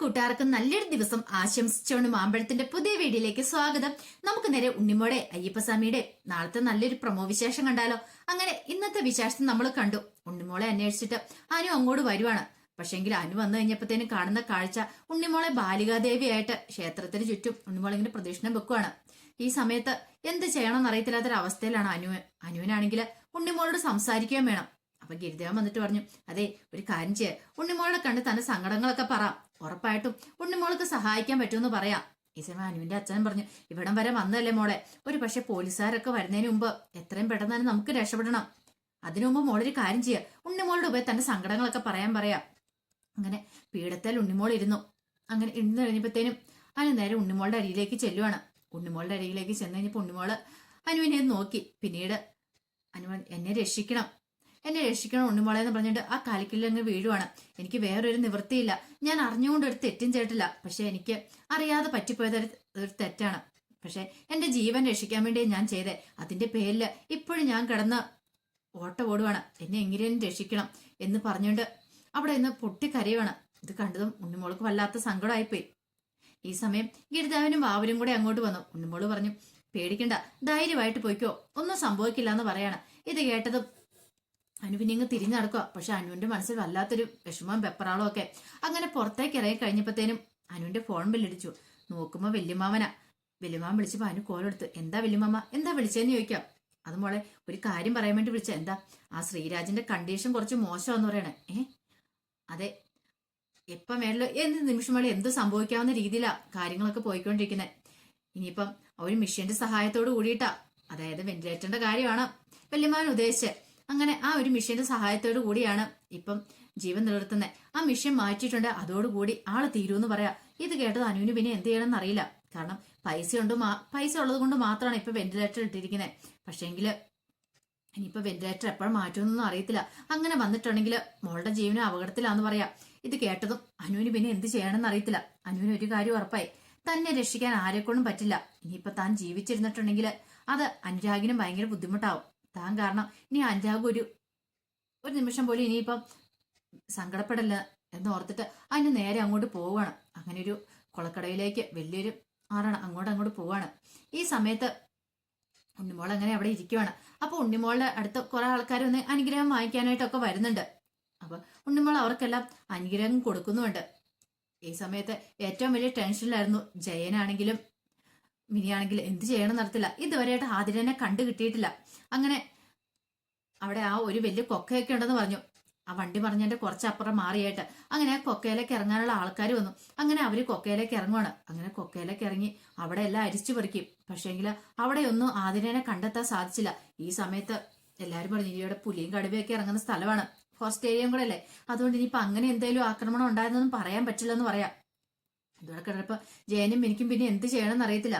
കൂട്ടുകാർക്കും നല്ലൊരു ദിവസം ആശംസിച്ചുകൊണ്ട് മാമ്പഴത്തിന്റെ പുതിയ വീഡിയോയിലേക്ക് സ്വാഗതം. നമുക്ക് നേരെ ഉണ്ണിമോടെ അയ്യപ്പസ്വാമിയുടെ നാളത്തെ നല്ലൊരു പ്രൊമോ വിശേഷം കണ്ടാലോ. അങ്ങനെ ഇന്നത്തെ വിശേഷം നമ്മൾ കണ്ടു. ഉണ്ണിമോളെ അന്വേഷിച്ചിട്ട് അനു അങ്ങോട്ട് വരുവാണ്. പക്ഷെങ്കിൽ അനു വന്നു കഴിഞ്ഞപ്പോഴത്തേനും കാണുന്ന കാഴ്ച ഉണ്ണിമോളെ ബാലികാദേവിയായിട്ട് ക്ഷേത്രത്തിന് ചുറ്റും ഉണ്ണിമോളെ ഇങ്ങനെ പ്രദക്ഷിണം വെക്കുവാണ്. ഈ സമയത്ത് എന്ത് ചെയ്യണമെന്ന് അറിയത്തില്ലാത്തൊരവസ്ഥയിലാണ് അനുവിനാണെങ്കിൽ ഉണ്ണിമോളോട് സംസാരിക്കുകയും വേണം. അപ്പൊ ഗിരിദേവൻ വന്നിട്ട് പറഞ്ഞു, അതെ ഒരു കാര്യം ചെയ്യ, ഉണ്ണിമോളെ കണ്ട് തന്റെ സങ്കടങ്ങളൊക്കെ പറ, ഉറപ്പായിട്ടും ഉണ്ണിമോൾക്ക് സഹായിക്കാൻ പറ്റുമെന്ന് പറയാം. ഈ സമയം അനുവിന്റെ അച്ഛനും പറഞ്ഞു, ഇവിടം വരെ വന്നല്ലേ മോളെ, ഒരു പക്ഷെ പോലീസുകാരൊക്കെ വരുന്നതിന് മുമ്പ് എത്രയും പെട്ടെന്ന് തന്നെ നമുക്ക് രക്ഷപ്പെടണം. അതിനു മുമ്പ് മോളൊരു കാര്യം ചെയ്യുക, ഉണ്ണിമോളുടെ ഉപയോഗ തന്റെ സങ്കടങ്ങളൊക്കെ പറയാം. അങ്ങനെ പീഠത്തിൽ ഉണ്ണിമോൾ ഇരുന്നു. അങ്ങനെ ഇരുന്ന് കഴിഞ്ഞപ്പോഴത്തേനും അനു നേരെ ഉണ്ണിമോളുടെ അരിയിലേക്ക് ചെല്ലുവാണ്. ഉണ്ണിമോളുടെ അരിയിലേക്ക് ചെന്ന് കഴിഞ്ഞപ്പോൾ ഉണ്ണിമോള് അനുവിനെ നോക്കി. പിന്നീട് അനു എന്നെ രക്ഷിക്കണം ഉണ്ണിമോളെ എന്ന് പറഞ്ഞിട്ട് ആ കാലിക്കലിൽ അങ്ങ് വീഴുവാണ്. എനിക്ക് വേറൊരു നിവൃത്തിയില്ല, ഞാൻ അറിഞ്ഞുകൊണ്ട് ഒരു തെറ്റും ചെയ്തിട്ടില്ല, പക്ഷെ എനിക്ക് അറിയാതെ പറ്റിപ്പോയത് ഒരു തെറ്റാണ്. പക്ഷെ എന്റെ ജീവൻ രക്ഷിക്കാൻ വേണ്ടി ഞാൻ ചെയ്തേ, അതിന്റെ പേരിൽ ഇപ്പോഴും ഞാൻ കിടന്ന് ഓടുവാണ്, എന്നെ എങ്ങനെയും രക്ഷിക്കണം എന്ന് പറഞ്ഞുകൊണ്ട് അവിടെ നിന്ന് പൊട്ടിക്കരയുവാണ്. ഇത് കണ്ടതും ഉണ്ണിമോൾക്ക് വല്ലാത്ത സങ്കടമായിപ്പോയി. ഈ സമയം ഗിരിദേവനും വാവരും കൂടെ അങ്ങോട്ട് വന്നു. ഉണ്ണിമോള് പറഞ്ഞു, പേടിക്കണ്ട, ധൈര്യമായിട്ട് പോയിക്കോ, ഒന്നും സംഭവിക്കില്ല എന്ന് പറയാണ്. ഇത് കേട്ടതും അനു പിന്നെ ഇങ്ങ് തിരിഞ്ഞു നടക്കുക. പക്ഷെ അനുവിന്റെ മനസ്സിൽ വല്ലാത്തൊരു വിഷമവും പെപ്പറാളും ഒക്കെ. അങ്ങനെ പുറത്തേക്ക് ഇറങ്ങി കഴിഞ്ഞപ്പോഴത്തേനും അനുവിന്റെ ഫോൺ ബില്ലടിച്ചു. നോക്കുമ്പോ വല്യമാമനാ. വല്യമാമൻ വിളിച്ചപ്പോ അനു കോലെടുത്ത്, എന്താ വല്യമാമ, എന്താ വിളിച്ചതെന്ന് ചോദിക്കാം. അത് മോളെ ഒരു കാര്യം പറയാൻ വേണ്ടി വിളിച്ച. എന്താ? ആ ശ്രീരാജിന്റെ കണ്ടീഷൻ കുറച്ച് മോശമാന്ന് പറയണേ. അതെ, എപ്പം വേണല്ലോ എന്ത് നിമിഷം വേണം എന്ത് സംഭവിക്കാവുന്ന രീതിയിലാ കാര്യങ്ങളൊക്കെ പോയിക്കൊണ്ടിരിക്കുന്നത്. ഇനിയിപ്പം ഒരു മിഷ്യന്റെ സഹായത്തോട് കൂടിയിട്ടാ, അതായത് വെന്റിലേറ്ററിന്റെ കാര്യമാണ് വല്യമാമൻ ഉദ്ദേശിച്ചത്. അങ്ങനെ ആ ഒരു മിഷ്യന്റെ സഹായത്തോടു കൂടിയാണ് ഇപ്പം ജീവൻ നിലനിർത്തുന്നത്. ആ മിഷ്യൻ മാറ്റിയിട്ടുണ്ട്, അതോടുകൂടി ആള് തീരുമെന്ന് പറയാം. ഇത് കേട്ടത് അനുവിന് പിന്നെ എന്ത് ചെയ്യണമെന്ന് അറിയില്ല. കാരണം പൈസ ഉള്ളത് കൊണ്ട് മാത്രമാണ് ഇപ്പൊ വെന്റിലേറ്റർ ഇട്ടിരിക്കുന്നത്. പക്ഷേങ്കില് ഇനിയിപ്പോ വെന്റിലേറ്റർ എപ്പോഴും മാറ്റുമെന്നൊന്നും അറിയത്തില്ല. അങ്ങനെ വന്നിട്ടുണ്ടെങ്കിൽ മോളുടെ ജീവനും അപകടത്തിലാന്ന് പറയാം. ഇത് കേട്ടതും അനുവിന് പിന്നെ എന്ത് ചെയ്യണമെന്ന് അറിയത്തില്ല. അനുവിന് ഒരു കാര്യം ഉറപ്പായി, തന്നെ രക്ഷിക്കാൻ ആരെക്കൊണ്ടും പറ്റില്ല. ഇനിയിപ്പൊ താൻ ജീവിച്ചിരുന്നിട്ടുണ്ടെങ്കിൽ അത് അനുരാഗിനും ഭയങ്കര ബുദ്ധിമുട്ടാവും. താൻ കാരണം ഇനി അനുരാഗ് ഒരു നിമിഷം പോലും ഇനിയിപ്പം സങ്കടപ്പെടല്ല എന്ന് ഓർത്തിട്ട് അതിന് നേരെ അങ്ങോട്ട് പോവുകയാണ്. അങ്ങനെ ഒരു കുളക്കടയിലേക്ക് വലിയൊരു ആറാണ്, അങ്ങോട്ട് പോവാണ്. ഈ സമയത്ത് ഉണ്ണിമോൾ അങ്ങനെ അവിടെ ഇരിക്കുവാണ്. അപ്പൊ ഉണ്ണിമോളുടെ അടുത്ത് കുറെ ആൾക്കാർ ഒന്ന് അനുഗ്രഹം വാങ്ങിക്കാനായിട്ടൊക്കെ വരുന്നുണ്ട്. അപ്പൊ ഉണ്ണിമോൾ അവർക്കെല്ലാം അനുഗ്രഹം കൊടുക്കുന്നുമുണ്ട്. ഈ സമയത്ത് ഏറ്റവും വലിയ ടെൻഷനിലായിരുന്നു ജയനാണെങ്കിലും മിനിയാണെങ്കിലും. എന്ത് ചെയ്യണം നടത്തില്ല, ഇതുവരെയായിട്ട് ആതിരനെ കണ്ടു കിട്ടിയിട്ടില്ല. അങ്ങനെ അവിടെ ആ ഒരു വലിയ കൊക്കയൊക്കെ ഉണ്ടെന്ന് പറഞ്ഞു. ആ വണ്ടി പറഞ്ഞതിന്റെ കുറച്ചപ്പുറം മാറിയായിട്ട് അങ്ങനെ ആ കൊക്കയിലേക്ക് ഇറങ്ങാനുള്ള ആൾക്കാർ വന്നു. അങ്ങനെ അവര് കൊക്കയിലേക്ക് ഇറങ്ങുവാണ്. അങ്ങനെ കൊക്കയിലേക്ക് ഇറങ്ങി അവിടെ എല്ലാം അരിച്ചു പറിക്കും. പക്ഷേങ്കിൽ അവിടെയൊന്നും ആതിരനെ കണ്ടെത്താൻ സാധിച്ചില്ല. ഈ സമയത്ത് എല്ലാവരും പറഞ്ഞു, ഇവിടെ പുലിയും കടുവയൊക്കെ ഇറങ്ങുന്ന സ്ഥലമാണ്, ഫോറസ്റ്റ് ഏരിയയും കൂടെ അല്ലേ, അതുകൊണ്ട് ഇനിയിപ്പൊ അങ്ങനെ എന്തെങ്കിലും ആക്രമണം ഉണ്ടായിരുന്നൊന്നും പറയാൻ പറ്റില്ലെന്ന് പറയാം. ഇതോടെ കിടന്നപ്പോ ജയനും എനിക്കും പിന്നെ എന്ത് ചെയ്യണമെന്ന് അറിയത്തില്ല.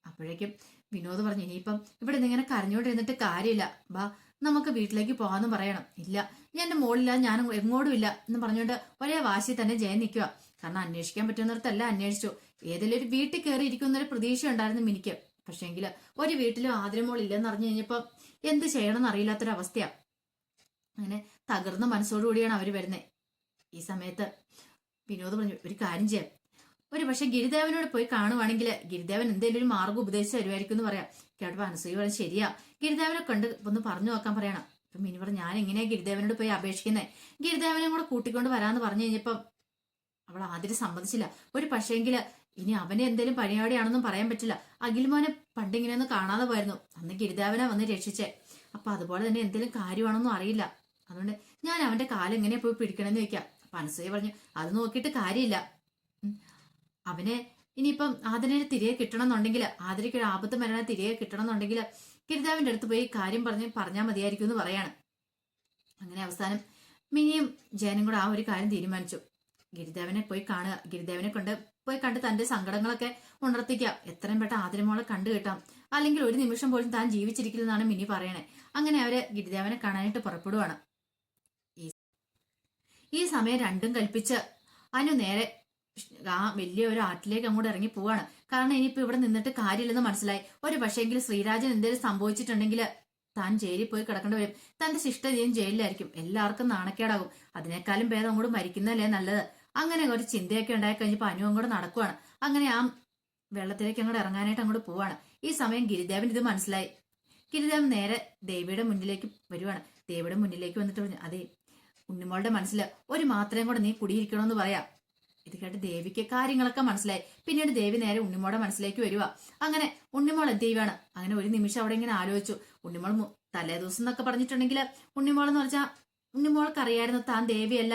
അപ്പോഴേക്കും വിനോദ് പറഞ്ഞു, ഇനിയിപ്പം ഇവിടെ ഇങ്ങനെ കരഞ്ഞോണ്ടിരുന്നിട്ട് കാര്യമില്ല, ബാ നമുക്ക് വീട്ടിലേക്ക് പോകാമെന്ന് പറയണം. ഇല്ല, ഞാൻ എന്റെ മോളില്ല, ഞാൻ എങ്ങോട്ടും ഇല്ല എന്ന് പറഞ്ഞുകൊണ്ട് ഒരേ വാശി തന്നെ ജയൻ നിൽക്കുക. കാരണം അന്വേഷിക്കാൻ പറ്റുന്നിടത്തല്ല അന്വേഷിച്ചു. ഏതെങ്കിലും ഒരു വീട്ടിൽ കയറി ഇരിക്കുന്നൊരു പ്രതീക്ഷ ഉണ്ടായിരുന്നു എനിക്ക്. പക്ഷെങ്കിൽ ഒരു വീട്ടിലും ആതിരമോൾ ഇല്ലെന്ന് അറിഞ്ഞു കഴിഞ്ഞപ്പോ എന്ത് ചെയ്യണമെന്ന് അറിയില്ലാത്തൊരവസ്ഥയാ. അങ്ങനെ തകർന്ന മനസ്സോടുകൂടിയാണ് അവര് വരുന്നത്. ഈ സമയത്ത് വിനോദ് പറഞ്ഞു, ഒരു കാര്യം ചെയ്യാം, ഒരു പക്ഷെ ഗിരിദേവനോട് പോയി കാണുവാണെങ്കിൽ ഗിരിദേവൻ എന്തെങ്കിലും ഒരു മാർഗം ഉപദേശിച്ച് തരുമായിരിക്കും എന്ന് പറയാം. കേട്ടപ്പോ അനുസൂയ പറഞ്ഞു, ശരിയാ, ഗിരിദേവനെ കണ്ട് ഒന്ന് പറഞ്ഞു നോക്കാൻ പറയണം. അപ്പൊ മിനി പറഞ്ഞു, ഞാൻ എങ്ങനെയാ ഗിരിദേവനോട് പോയി അപേക്ഷിക്കുന്നത്, ഗിരിദേവനെ കൂടെ കൂട്ടിക്കൊണ്ട് വരാന്ന് പറഞ്ഞു കഴിഞ്ഞപ്പം അവൾ ആദ്യം സമ്മതിച്ചില്ല. ഒരു പക്ഷേങ്കില് ഇനി അവനെ എന്തെങ്കിലും പരിപാടിയാണെന്നും പറയാൻ പറ്റില്ല. അഖിൽമോനെ പണ്ടിങ്ങനെയൊന്നും കാണാതെ പോയിരുന്നു, അന്ന് ഗിരിദേവനെ വന്ന് രക്ഷിച്ചേ. അപ്പൊ അതുപോലെ തന്നെ എന്തെങ്കിലും കാര്യമാണെന്നും അറിയില്ല, അതുകൊണ്ട് ഞാൻ അവന്റെ കാലം എങ്ങനെ പോയി പിടിക്കണമെന്ന് ചോദിക്കാം. അപ്പൊ അനുസൂയ പറഞ്ഞു, അത് നോക്കിയിട്ട് കാര്യമില്ല, അവനെ ഇനിയിപ്പം ആതിരനെ തിരികെ കിട്ടണമെന്നുണ്ടെങ്കിൽ, ആതിരയ്ക്ക് ഒരു ആപത്ത് മരണ തിരികെ കിട്ടണമെന്നുണ്ടെങ്കിൽ ഗിരിദേവന്റെ അടുത്ത് പോയി കാര്യം പറഞ്ഞാൽ മതിയായിരിക്കും എന്ന് പറയാണ്. അങ്ങനെ അവസാനം മിനിയും ജയനും കൂടെ ആ ഒരു കാര്യം തീരുമാനിച്ചു. ഗിരിദേവനെ പോയി കാണുക, ഗിരിദേവനെ പോയി കണ്ട് തന്റെ സങ്കടങ്ങളൊക്കെ ഉണർത്തിക്കാം, എത്രയും പെട്ടെന്ന് ആതിരമോളെ കണ്ടു കിട്ടാം, അല്ലെങ്കിൽ ഒരു നിമിഷം പോലും താൻ ജീവിച്ചിരിക്കില്ലെന്നാണ് മിനി പറയണേ. അങ്ങനെ അവര് ഗിരിദേവനെ കാണാനായിട്ട് പുറപ്പെടുവാണ്. ഈ സമയം രണ്ടും കൽപ്പിച്ച് അനു നേരെ ആ വലിയ ഒരു ആറ്റിലേക്ക് അങ്ങോട്ട് ഇറങ്ങി പോവാണ്. കാരണം ഇനിയിപ്പോ ഇവിടെ നിന്നിട്ട് കാര്യമില്ലെന്ന് മനസ്സിലായി. ഒരു പക്ഷേങ്കിൽ ശ്രീരാജൻ എന്തെങ്കിലും സംഭവിച്ചിട്ടുണ്ടെങ്കിൽ താൻ ജയിലിൽ പോയി കിടക്കേണ്ടി വരും. തന്റെ ശിഷ്ട ജയിലിലായിരിക്കും, എല്ലാവർക്കും നാണക്കേടാകും. അതിനേക്കാളും ഭേദം അങ്ങോട്ട് മരിക്കുന്നതല്ലേ നല്ലത്. അങ്ങനെ ഒരു ചിന്തയൊക്കെ ഉണ്ടായി കഴിഞ്ഞപ്പോൾ അനു അങ്ങോട്ട് നടക്കുവാണ്. അങ്ങനെ ആ വെള്ളത്തിലേക്ക് അങ്ങോട്ട് ഇറങ്ങാനായിട്ട് അങ്ങോട്ട് പോവാണ്. ഈ സമയം ഗിരിദേവൻ ഇത് മനസ്സിലായി. ഗിരിദേവൻ നേരെ ദേവിയുടെ മുന്നിലേക്ക് വരുവാണ്. ദേവിയുടെ മുന്നിലേക്ക് വന്നിട്ട് പറഞ്ഞു, അതെ ഉണ്ണിമോളുടെ മനസ്സിൽ ഒരു മാത്രയും കൂടെ നീ കുടിയിരിക്കണമെന്ന് പറയാം. ഇത് കേട്ട് ദേവിക്ക് കാര്യങ്ങളൊക്കെ മനസ്സിലായി. പിന്നീട് ദേവി നേരെ ഉണ്ണിമോളുടെ മനസ്സിലേക്ക് വരുക. അങ്ങനെ ഉണ്ണിമോൾ എന്ത് ചെയ്യുവാണ്, അങ്ങനെ ഒരു നിമിഷം അവിടെ ഇങ്ങനെ ആലോചിച്ചു. ഉണ്ണിമോൾ തലേ ദിവസം എന്നൊക്കെ പറഞ്ഞിട്ടുണ്ടെങ്കിൽ ഉണ്ണിമോൾ എന്ന് പറഞ്ഞാൽ ഉണ്ണിമോൾക്ക് അറിയായിരുന്നു താൻ ദേവിയല്ല,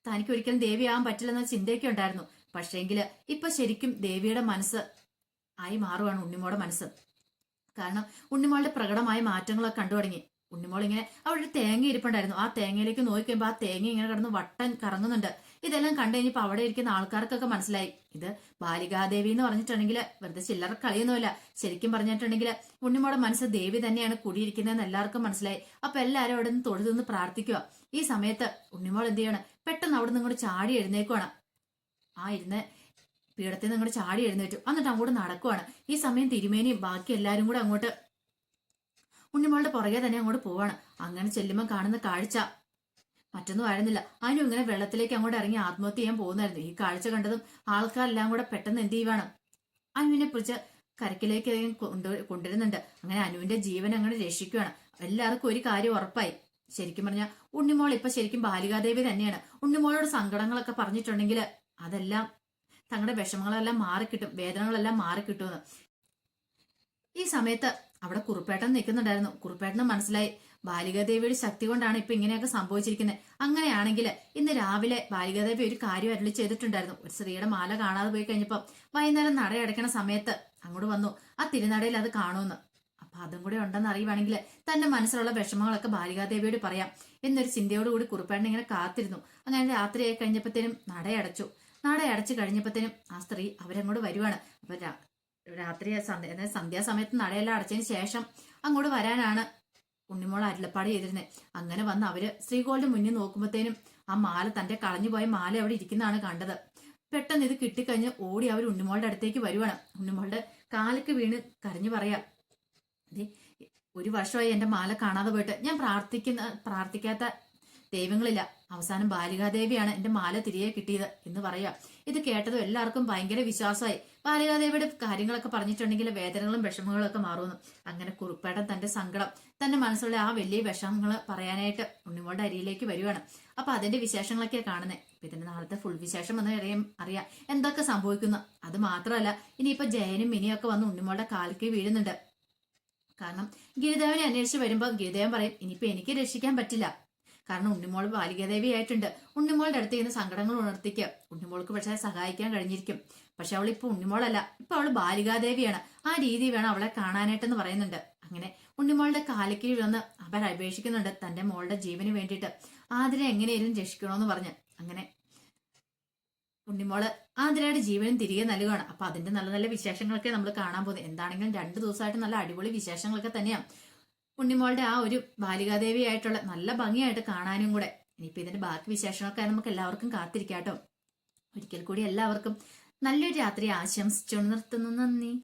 തനിക്ക് ഒരിക്കലും ദേവിയാവാൻ പറ്റില്ലെന്ന ചിന്തയൊക്കെ ഉണ്ടായിരുന്നു. പക്ഷേങ്കില് ഇപ്പൊ ശരിക്കും ദേവിയുടെ മനസ്സ് ആയി മാറുവാണ് ഉണ്ണിമോളുടെ മനസ്സ്. കാരണം ഉണ്ണിമോളുടെ പ്രകടമായ മാറ്റങ്ങളൊക്കെ കണ്ടു തുടങ്ങി. ഉണ്ണിമോൾ ഇങ്ങനെ അവിടെ ഒരു തേങ്ങ ഇരിപ്പുണ്ടായിരുന്നു. ആ തേങ്ങയിലേക്ക് നോക്കിക്കുമ്പോൾ ആ തേങ്ങ ഇങ്ങനെ കിടന്ന് വട്ടം കറങ്ങുന്നുണ്ട്. ഇതെല്ലാം കണ്ടു കഴിഞ്ഞപ്പോൾ അവിടെ ഇരിക്കുന്ന ആൾക്കാർക്കൊക്കെ മനസ്സിലായി ഇത് ബാലികാദേവി എന്ന് പറഞ്ഞിട്ടുണ്ടെങ്കിൽ വെറുതെ ചില്ലറ കളിയൊന്നുമില്ല. ശരിക്കും പറഞ്ഞിട്ടുണ്ടെങ്കിൽ ഉണ്ണിമോളുടെ മനസ്സ് ദേവി തന്നെയാണ് കൂടിയിരിക്കുന്നതെന്ന് എല്ലാവർക്കും മനസ്സിലായി. അപ്പൊ എല്ലാവരും അവിടെ നിന്ന് തൊഴുതുനിന്ന് പ്രാർത്ഥിക്കുക. ഈ സമയത്ത് ഉണ്ണിമോൾ എന്ത് ചെയ്യണം, പെട്ടെന്ന് അവിടെ നിന്ന് ഇങ്ങോട്ട് ചാടി എഴുന്നേക്കുവാണ്. ആ ഇരുന്ന് പീഠത്തിൽ നിന്ന് ഇങ്ങോട്ട് ചാടി എഴുന്നേറ്റു. എന്നിട്ട് അങ്ങോട്ട് നടക്കുവാണ്. ഈ സമയം തിരുമേനിയും ബാക്കി എല്ലാവരും കൂടെ അങ്ങോട്ട് ഉണ്ണിമോളുടെ പുറകെ തന്നെ അങ്ങോട്ട് പോവാണ്. അങ്ങനെ ചെല്ലുമ്പോൾ കാണുന്ന കാഴ്ച മറ്റൊന്നും ആയിരുന്നില്ല, അനു ഇങ്ങനെ വെള്ളത്തിലേക്ക് അങ്ങോട്ട് ഇറങ്ങി ആത്മഹത്യ ചെയ്യാൻ പോകുന്നായിരുന്നു. ഈ കാഴ്ച കണ്ടതും ആൾക്കാരെല്ലാം കൂടെ പെട്ടെന്ന് എന്ത് ചെയ്യുവാണ്, അനുവിനെ പിടിച്ച് കരക്കിലേക്ക് കൊണ്ടുവരുന്നുണ്ട്. അങ്ങനെ അനുവിന്റെ ജീവൻ അങ്ങനെ രക്ഷിക്കുകയാണ്. എല്ലാവർക്കും ഒരു കാര്യം ഉറപ്പായി, ശരിക്കും പറഞ്ഞാൽ ഉണ്ണിമോൾ ഇപ്പൊ ശരിക്കും ബാലികാദേവി തന്നെയാണ്. ഉണ്ണിമോളോട് സങ്കടങ്ങളൊക്കെ പറഞ്ഞിട്ടുണ്ടെങ്കിൽ അതെല്ലാം തങ്ങളുടെ വിഷമങ്ങളെല്ലാം മാറിക്കിട്ടും, വേദനകളെല്ലാം മാറിക്കിട്ടുമെന്ന്. ഈ സമയത്ത് അവിടെ കുറുപ്പേട്ടൻ നിൽക്കുന്നുണ്ടായിരുന്നു. കുറുപ്പേട്ടന് മനസ്സിലായി ബാലികാദേവിയുടെ ശക്തി കൊണ്ടാണ് ഇപ്പൊ ഇങ്ങനെയൊക്കെ സംഭവിച്ചിരിക്കുന്നത്. അങ്ങനെയാണെങ്കിൽ ഇന്ന് രാവിലെ ബാലികാദേവി ഒരു കാര്യം അരുളി ചെയ്തിട്ടുണ്ടായിരുന്നു. ഒരു സ്ത്രീയുടെ മാല കാണാതെ പോയി കഴിഞ്ഞപ്പോ വൈകുന്നേരം നടയടയ്ക്കണ സമയത്ത് അങ്ങോട്ട് വന്നു ആ തിരുനടയിൽ അത് കാണുമെന്ന്. അപ്പൊ അതും കൂടെ ഉണ്ടെന്ന് അറിയുവാണെങ്കിൽ തന്റെ മനസ്സിലുള്ള വിഷമങ്ങളൊക്കെ ബാലികാദേവിയോട് പറയാം എന്നൊരു ചിന്തയോടുകൂടി കുറുപ്പേട്ടൻ ഇങ്ങനെ കാത്തിരുന്നു. അങ്ങനെ രാത്രിയായി കഴിഞ്ഞപ്പോഴത്തേനും നടയടച്ചു. നടയടച്ചു കഴിഞ്ഞപ്പോഴത്തേനും ആ സ്ത്രീ അവരങ്ങോട്ട് വരുവാണ്. അപ്പൊ രാത്രി സന്ധ്യാസമയത്ത് നടയെല്ലാം അടച്ചതിന് ശേഷം അങ്ങോട്ട് വരാനാണ് ഉണ്ണിമോൾ അരുളപ്പാട് ചെയ്തിരുന്നത്. അങ്ങനെ വന്ന് അവര് ശ്രീകോളിന്റെ മുന്നിൽ നോക്കുമ്പോഴത്തേനും ആ മാല, തന്റെ കളഞ്ഞുപോയ മാല അവിടെ ഇരിക്കുന്നതാണ് കണ്ടത്. പെട്ടെന്ന് ഇത് കിട്ടിക്കഴിഞ്ഞ് ഓടി അവർ ഉണ്ണിമോളുടെ അടുത്തേക്ക് വരുവാണ്. ഉണ്ണിമോളുടെ കാലക്ക് വീണ് കരഞ്ഞു പറയാം, ഒരു വർഷമായി എന്റെ മാല കാണാതെ പോയിട്ട് ഞാൻ പ്രാർത്ഥിക്കാത്ത ദൈവങ്ങളില്ല, അവസാനം ബാലികാദേവിയാണ് എന്റെ മാല തിരികെ കിട്ടിയത് എന്ന് പറയാം. ഇത് കേട്ടതും എല്ലാവർക്കും ഭയങ്കര വിശ്വാസമായി. ബാലികാദേവിയുടെ കാര്യങ്ങളൊക്കെ പറഞ്ഞിട്ടുണ്ടെങ്കിൽ വേദനകളും വിഷമങ്ങളും ഒക്കെ മാറുന്നു. അങ്ങനെ കുറുപ്പേട്ടൻ തന്റെ സങ്കടം, തന്റെ മനസ്സിലുള്ള ആ വലിയ വിഷമങ്ങൾ പറയാനായിട്ട് ഉണ്ണിമോളുടെ അരിയിലേക്ക് വരുവാണ്. അപ്പൊ അതിന്റെ വിശേഷങ്ങളൊക്കെ കാണുന്നത്. അപ്പൊ ഇതിന്റെ നാളത്തെ ഫുൾ വിശേഷം എന്ന് അറിയാം എന്തൊക്കെ സംഭവിക്കുന്നു. അത് മാത്രമല്ല ഇനിയിപ്പോ ജയനും മിനിയും ഒക്കെ വന്ന് ഉണ്ണിമോളുടെ കാലിക്ക് വീഴുന്നുണ്ട്. കാരണം ഗിരിദേവനെ അന്വേഷിച്ച് വരുമ്പോൾ ഗിരിദേവൻ പറയും ഇനിയിപ്പോ എനിക്ക് രക്ഷിക്കാൻ പറ്റില്ല, കാരണം ഉണ്ണിമോൾ ബാലികാദേവി ആയിട്ടുണ്ട്. ഉണ്ണിമോളുടെ അടുത്ത് ഇങ്ങനെ സങ്കടങ്ങൾ ഉണർത്തിക്കുക. ഉണ്ണിമോൾക്ക് പക്ഷെ സഹായിക്കാൻ കഴിഞ്ഞിരിക്കും. പക്ഷെ അവൾ ഇപ്പൊ ഉണ്ണിമോളല്ല, ഇപ്പൊ അവള് ബാലികാദേവിയാണ്. ആ രീതി വേണം അവളെ കാണാനായിട്ടെന്ന് പറയുന്നുണ്ട്. അങ്ങനെ ഉണ്ണിമോളുടെ കാലിക്ക് വന്ന് അവർ അപേക്ഷിക്കുന്നുണ്ട് തന്റെ മോളുടെ ജീവന് വേണ്ടിയിട്ട് ആതിരെ എങ്ങനെയും രക്ഷിക്കണോന്ന് പറഞ്ഞ്. അങ്ങനെ ഉണ്ണിമോള് ആതിരയുടെ ജീവനും തിരികെ നൽകുകയാണ്. അപ്പൊ അതിന്റെ നല്ല നല്ല വിശേഷങ്ങളൊക്കെ നമ്മൾ കാണാൻ പോകുന്നത്. എന്താണെങ്കിലും 2 ദിവസമായിട്ട് നല്ല അടിപൊളി വിശേഷങ്ങളൊക്കെ തന്നെയാണ്. ഉണ്ണിമോളുടെ ആ ഒരു ബാലികാദേവി ആയിട്ടുള്ള നല്ല ഭംഗിയായിട്ട് കാണാനും കൂടെ. ഇനിയിപ്പോ ഇതിന്റെ ബാക്കി വിശേഷങ്ങളൊക്കെ നമുക്ക് എല്ലാവർക്കും കാത്തിരിക്കാട്ടോ. ഒരിക്കൽ കൂടി എല്ലാവർക്കും നല്ലൊരു രാത്രി ആശംസിച്ചു നിർത്തുന്നു. നന്ദി.